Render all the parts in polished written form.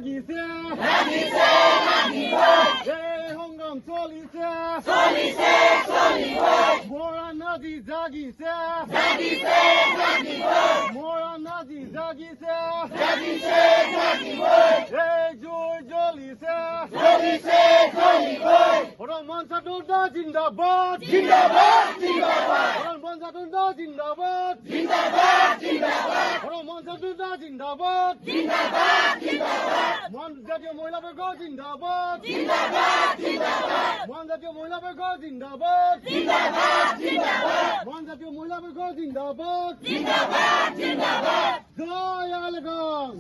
লাগিছে এই সংগ্ৰাম চলিছে মৰাণ আজি জাগিছে মৰাণ আজি জাগিছে এই জয় জ্বলিছে মঞ্চাটোৰ জিন্দাবাদ মঞ্চাটোৰ জিন্দাবাদ মঞ্চাটোৰ জিন্দাবাদ জাতীয় মহিলা বৰ্গ জিন্দাবাদ মহান জাতীয় মহিলা বৰ্গ জিন্দাবাদ মহান জাতীয় মহিলা বৰ্গ জিন্দাবাদ জয় আলগাম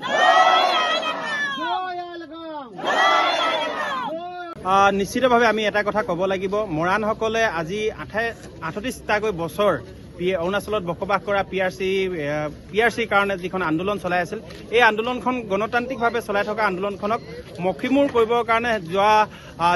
জয় আলগাম। নিশ্চিতভাৱে আমি এটা কথা ক'ব লাগিব, মৰাণসকলে আজি 38টাকৈ বছৰ অৰুণাচলত বসবাস কৰা পি আৰ চিৰ কাৰণে যিখন আন্দোলন চলাই আছিল, এই আন্দোলনখন গণতান্ত্ৰিকভাৱে চলাই থকা আন্দোলনখনক মষিমূৰ কৰিবৰ কাৰণে যোৱা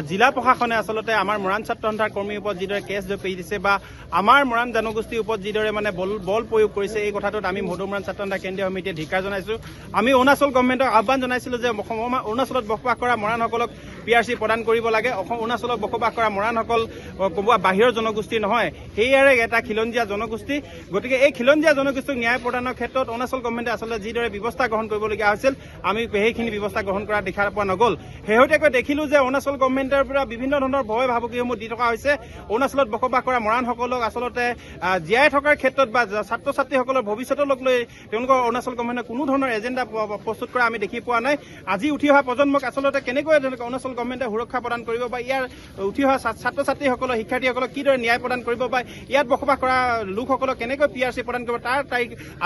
জিলা প্ৰশাসনে আচলতে আমাৰ মৰাণ ছাত্ৰ সন্থাৰ কৰ্মীৰ ওপৰত যিদৰে কেছ জপিয়াই দিছে বা আমাৰ মৰাণ জনগোষ্ঠীৰ ওপৰত যিদৰে মানে বল প্ৰয়োগ কৰিছে, এই কথাটোত আমি মধুৰ মৰাণ ছাত্ৰ সন্থা কেন্দ্ৰীয় সমিতিয়ে ধিক্কাৰ জনাইছোঁ। আমি অৰুণাচল গভৰ্ণমেণ্টক আহ্বান জনাইছিলোঁ যে অৰুণাচলত বসবাস কৰা মৰাণসকলক PRC প্ৰদান কৰিব লাগে। অৰুণাচলত বসবাস কৰা মৰাণসকল ক'বা বাহিৰৰ জনগোষ্ঠী নহয়, সেয়াৰে এটা খিলঞ্জীয়া জনগোষ্ঠী। গতিকে এই খিলঞ্জীয়া জনগোষ্ঠীক ন্যায় প্ৰদানৰ ক্ষেত্ৰত অৰুণাচল গভৰ্ণমেণ্টে আচলতে যিদৰে ব্যৱস্থা গ্ৰহণ কৰিবলগীয়া হৈছিল, আমি সেইখিনি ব্যৱস্থা গ্ৰহণ কৰা দেখা পোৱা নগ'ল। শেহতীয়াকৈ দেখিলোঁ যে অৰুণাচল গভৰ্ণমেণ্টৰ পৰা বিভিন্ন ধৰণৰ ভয় ভাবুকিসমূহ দি থকা হৈছে। অৰুণাচলত বসবাস কৰা মৰাণসকলক আচলতে জীয়াই থকাৰ ক্ষেত্ৰত বা ছাত্ৰ ছাত্ৰীসকলৰ ভৱিষ্যতক লৈ তেওঁলোকৰ অৰুণাচল গভৰ্ণমেণ্টে কোনো ধৰণৰ এজেণ্ডা প্ৰস্তুত কৰা আমি দেখি পোৱা নাই। আজি উঠি অহা প্ৰজন্মক আচলতে কেনেকৈ অৰুণাচল গভৰ্ণমেণ্টে সুৰক্ষা প্ৰদান কৰিব বা ইয়াৰ উঠি অহা ছাত্ৰ ছাত্ৰীসকলক শিক্ষাৰ্থীসকলক কিদৰে ন্যায় প্ৰদান কৰিব বা ইয়াত বসবাস কৰা লোকসকলক কেনেকৈ PRC প্ৰদান কৰিব, তাৰ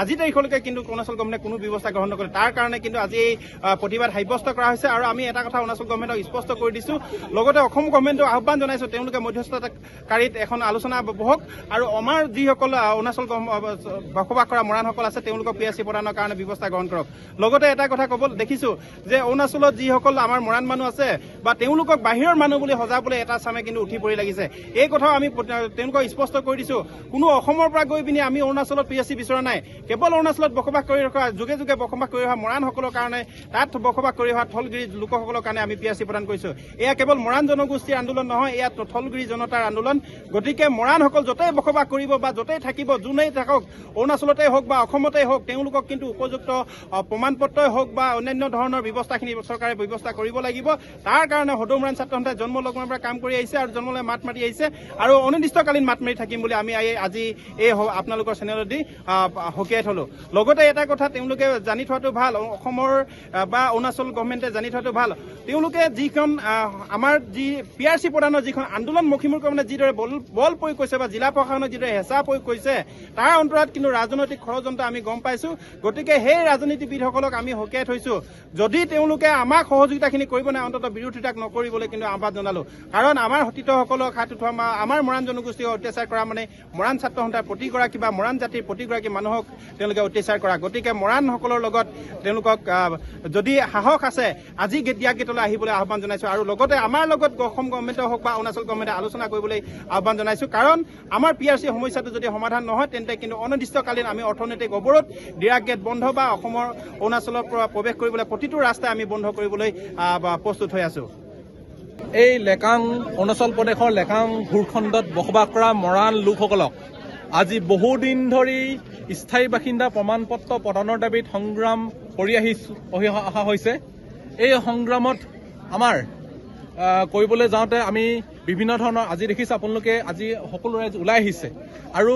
আজি তাৰিখলৈকে কিন্তু অৰুণাচল গভৰ্ণমেণ্টে কোনো ব্যৱস্থা গ্ৰহণ নকৰে। তাৰ কাৰণে কিন্তু আজি এই প্ৰতিবাদ সাব্যস্ত কৰা হৈছে। আৰু আমি এটা কথা অৰুণাচল গভৰ্ণমেণ্টক স্পষ্ট কৰি দিছোঁ, লগতে অসম গভৰ্ণমেণ্টক আহ্বান জনাইছোঁ তেওঁলোকে মধ্যস্থতাকাৰীত এখন আলোচনা বহক আৰু আমাৰ যিসকল অৰুণাচল বসবাস কৰা মৰাণসকল আছে তেওঁলোকক PRC প্ৰদানৰ কাৰণে ব্যৱস্থা গ্ৰহণ কৰক। লগতে এটা কথা ক'ব দেখিছোঁ যে অৰুণাচলত যিসকল আমাৰ মৰাণ মানুহ আছে বা তেওঁলোকক বাহিৰৰ মানুহ বুলি সজাবলৈ এটা চামে কিন্তু উঠি পৰি লাগিছে। এই কথাও আমি তেওঁলোকক স্পষ্ট কৰি দিছোঁ, কোনো অসমৰ পৰা গৈ পিনি আমি অৰুণাচলত PRC বিচৰা নাই। কেৱল অৰুণাচলত বসবাস কৰি ৰখা যুগে যুগে বসবাস কৰি অহা মৰাণসকলৰ কাৰণে, তাত বসবাস কৰি অহা থলগিৰি লোকসকলৰ কাৰণে আমি PRC প্ৰদান কৰিছোঁ। এয়া কেৱল মৰাণ জনগোষ্ঠীৰ আন্দোলন নহয়, এয়া থলগিৰি জনতাৰ আন্দোলন। গতিকে মৰাণসকল য'তেই বসবাস কৰিব বা য'তেই থাকিব, যোনেই থাকক, অৰুণাচলতে হওক বা অসমতেই হওক, তেওঁলোকক কিন্তু উপযুক্ত প্ৰমাণপত্ৰই হওক বা অন্যান্য ধৰণৰ ব্যৱস্থাখিনি চৰকাৰে ব্যৱস্থা কৰিব লাগিব। তাৰ কাৰণে সদৌ মৰাণ ছাত্ৰ সন্থাই জন্ম লগ্নৰ পৰা কাম কৰি আহিছে আৰু জন্মলৈ মাত মাতি আহিছে আৰু অনিৰ্দিষ্টকালীন মাত মাৰি থাকিম বুলি আমি আজি এই আপোনালোকৰ চেনেলত দি সকীয়াই থলোঁ। লগতে এটা কথা তেওঁলোকে জানি থোৱাটো ভাল, অসমৰ বা অৰুণাচল গভৰ্ণমেণ্টে জানি থোৱাটো ভাল, তেওঁলোকে যিখন আমাৰ যি PRC প্ৰদানৰ যিখন আন্দোলন মষিমূৰ মানে যিদৰে বল প্ৰয়োগ কৰিছে বা জিলা প্ৰশাসনে যিদৰে হেঁচা প্ৰয়োগ কৰিছে, তাৰ অন্তৰালত কিন্তু ৰাজনৈতিক ষড়যন্ত্ৰ আমি গম পাইছোঁ। গতিকে সেই ৰাজনীতিবিদসকলক আমি সকীয়াই থৈছোঁ, যদি তেওঁলোকে আমাক সহযোগিতাখিনি কৰিব নাই, অন্ততঃ বিৰোধিতাক নকৰিবলৈ কিন্তু আহ্বান জনালোঁ। কাৰণ আমাৰ সতীৰ্থসকলক হাত উঠোৱা আমাৰ মৰাণ জনগোষ্ঠীক অত্যাচাৰ কৰা মানে মৰাণ ছাত্ৰ সন্থাৰ প্ৰতিগৰাকী বা মৰাণ জাতিৰ প্ৰতিগৰাকী মানুহক তেওঁলোকে অত্যাচাৰ কৰা। গতিকে মৰাণসকলৰ লগত তেওঁলোকক যদি সাহস আছে, আজি দিয়া গেটলৈ আহিবলৈ আহ্বান জনাইছোঁ। আৰু লগতে আমাৰ লগত অসম গভৰ্ণমেণ্টে হওক বা অৰুণাচল গভৰ্ণমেণ্টে আলোচনা কৰিবলৈ আহ্বান জনাইছোঁ। কাৰণ আমাৰ PRC সমস্যাটো যদি সমাধান নহয়, তেন্তে কিন্তু অনিৰ্দিষ্টকালীন আমি অৰ্থনৈতিক অৱৰোধ, ডিৰাক গেট বন্ধ বা অসমৰ অৰুণাচলৰ পৰা প্ৰৱেশ কৰিবলৈ প্ৰতিটো ৰাস্তাই আমি বন্ধ কৰিবলৈ প্ৰস্তুত হৈ আছোঁ। এই লেকাং অৰুণাচল প্ৰদেশৰ লেকাং ভূখণ্ডত বসবাস কৰা মৰাণ লোকসকলক আজি বহুদিন ধৰি স্থায়ী বাসিন্দা প্ৰমাণপত্ৰ প্ৰদানৰ দাবীত সংগ্ৰাম কৰি অহা হৈছে। এই সংগ্ৰামত আমাৰ কৰিবলৈ যাওঁতে আমি বিভিন্ন ধৰণৰ, আজি দেখিছে আপোনালোকে, আজি সকলো ৰাইজ ওলাই আহিছে আৰু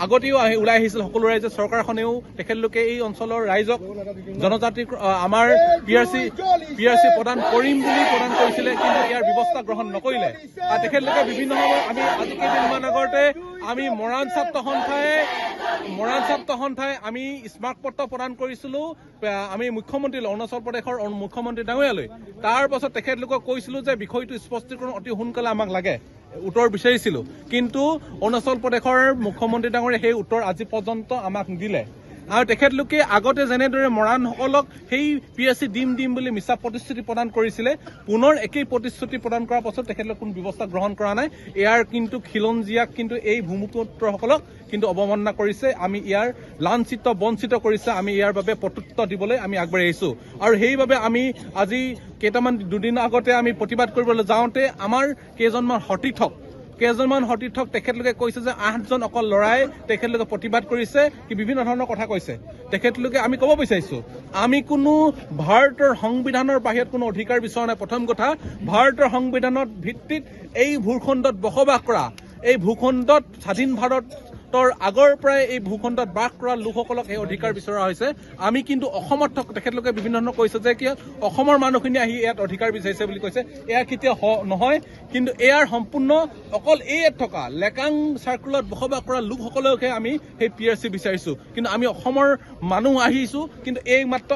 আগতেও ওলাই আহিছিল সকলো ৰাইজে। চৰকাৰখনেও তেখেতলোকে এই অঞ্চলৰ ৰাইজক জনজাতিক আমাৰ PRC প্ৰদান কৰিম বুলি প্ৰদান কৰিছিলে, কিন্তু ইয়াৰ ব্যৱস্থা গ্ৰহণ নকৰিলে। তেখেতলোকে বিভিন্ন সময়ত আজি কেইদিনমান আগতে আমি মৰাণ ছাত্ৰ সন্থাই আমি স্মাৰকপত্ৰ প্ৰদান কৰিছিলোঁ আমি মুখ্যমন্ত্ৰী অৰুণাচল প্ৰদেশৰ মুখ্যমন্ত্ৰী ডাঙৰীয়ালৈ। তাৰ পাছত তেখেতলোকক কৈছিলোঁ যে বিষয়টো স্পষ্টীকৰণ অতি সোনকালে আমাক লাগে, উত্তৰ বিচাৰিছিলোঁ, কিন্তু অৰুণাচল প্ৰদেশৰ মুখ্যমন্ত্ৰী ডাঙৰীয়াই সেই উত্তৰ আজি পৰ্যন্ত আমাক নিদিলে। আৰু তেখেতলোকে আগতে যেনেদৰে মৰাণসকলক সেই PRC দিম বুলি মিছা প্ৰতিশ্ৰুতি প্ৰদান কৰিছিলে পুনৰ একেই প্ৰতিশ্ৰুতি প্ৰদান কৰাৰ পাছত তেখেতলোকে কোনো ব্যৱস্থা গ্ৰহণ কৰা নাই ইয়াৰ কিন্তু খিলঞ্জীয়াক কিন্তু এই ভূমিপুত্ৰসকলক কিন্তু অৱমাননা কৰিছে আমি ইয়াৰ লাঞ্ছিত বঞ্চিত কৰিছে আমি ইয়াৰ বাবে প্ৰত্যুত্তৰ দিবলৈ আমি আগবাঢ়ি আহিছো আৰু সেইবাবে আমি আজি দুদিন আগতে আমি প্ৰতিবাদ কৰিবলৈ যাওঁতে আমাৰ কেইজনমান সতীৰ্থক তেখেতলোকে কৈছে যে 8জন অকল লৰাই তেখেতলোকে প্ৰতিবাদ কৰিছে কি বিভিন্ন ধৰণৰ কথা কৈছে তেখেতলোকে আমি ক'ব বিচাৰিছো আমি কোনো ভাৰতৰ সংবিধানৰ বাহিৰত কোনো অধিকাৰ বিচৰা নাই প্ৰথম কথা ভাৰতৰ সংবিধানত ভিত্তিত এই ভূখণ্ডত বসবাস কৰা এই ভূখণ্ডত স্বাধীন ভাৰতৰ আগৰ পৰাই এই ভূখণ্ডত বাস কৰা লোকসকলক এই অধিকাৰ বিচৰা হৈছে আমি কিন্তু অসমত তেখেতলোকে বিভিন্ন ধৰণৰ কৈছে যে কি অসমৰ মানুহখিনি আহি ইয়াত অধিকাৰ বিচাৰিছে বুলি কৈছে এয়া কেতিয়াও নহয় কিন্তু এয়াৰ সম্পূৰ্ণ অকল ইয়াত থকা লেকাং চাৰ্কুলত বসবাস কৰা লোকসকলকহে আমি সেই PRC বিচাৰিছো কিন্তু আমি অসমৰ মানুহ আহিছো কিন্তু এই মাত্ৰ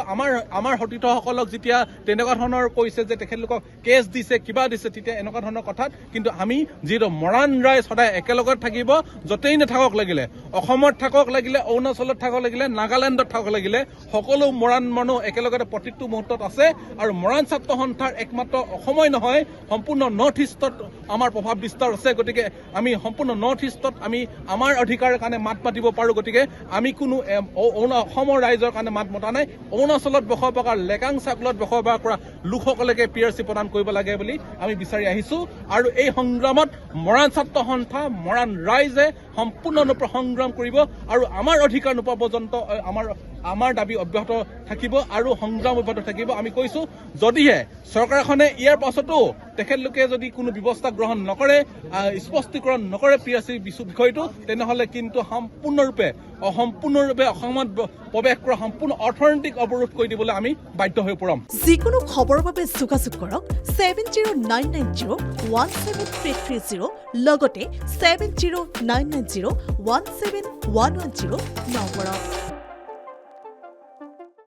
আমাৰ সতীৰ্থসকলক যেতিয়া তেনেকুৱা ধৰণৰ কৈছে যে তেখেতলোকক কেছ দিছে কিবা দিছে তেতিয়া এনেকুৱা ধৰণৰ কথাত কিন্তু আমি যিটো মৰাণ ৰাইজ সদায় একেলগত থাকিব য'তেই নাথাকক লাগিলে অসমত থাকক লাগিলে অৰুণাচলত থাকক লাগিলে নাগালেণ্ডত থাকক লাগিলে সকলো মৰাণ মানুহ একেলগতে প্ৰতিটো মুহূৰ্তত আছে আৰু মৰাণ ছাত্ৰ সন্থাৰ একমাত্ৰ অসমই নহয় সম্পূৰ্ণ নৰ্থ ইষ্টত আমাৰ প্ৰভাৱ বিস্তাৰ আছে গতিকে আমি সম্পূৰ্ণ নৰ্থ ইষ্টত আমি আমাৰ অধিকাৰৰ কাৰণে মাত মাতিব পাৰোঁ গতিকে আমি কোনো অসমৰ ৰাইজৰ কাৰণে মাত মতা নাই অৰুণাচলত বসবাস কৰা লেকাং চাৰ্কুলত বসবাস কৰা লোকসকলকে PRC প্ৰদান কৰিব লাগে বুলি আমি বিচাৰি আহিছো আৰু এই সংগ্ৰামত মৰাণ ছাত্ৰ সন্থা মৰাণ ৰাইজে সম্পূৰ্ণৰূপে সংগ্ৰাম কৰিব আৰু আমাৰ অধিকাৰ নোপোৱা পৰ্যন্ত আমাৰ দাবী অব্যাহত থাকিব আৰু সংগ্ৰাম অব্যাহত থাকিব আমি কৈছো যদিহে চৰকাৰখনে ইয়াৰ পাছতো তেখেতলোকে যদি কোনো ব্যৱস্থা গ্ৰহণ নকৰে স্পষ্টীকৰণ নকৰে PRC বিষয়টো তেনেহলে কিন্তু সম্পূৰ্ণৰূপে অসমত প্ৰৱেশ কৰা সম্পূৰ্ণ অৰ্থনৈতিক অৱৰোধ কৰি দিবলৈ আমি বাধ্য হৈ পৰিম যিকোনো খবৰৰ বাবে যোগাযোগ কৰক 7099017330 লগতে 7099017110 নম্বৰত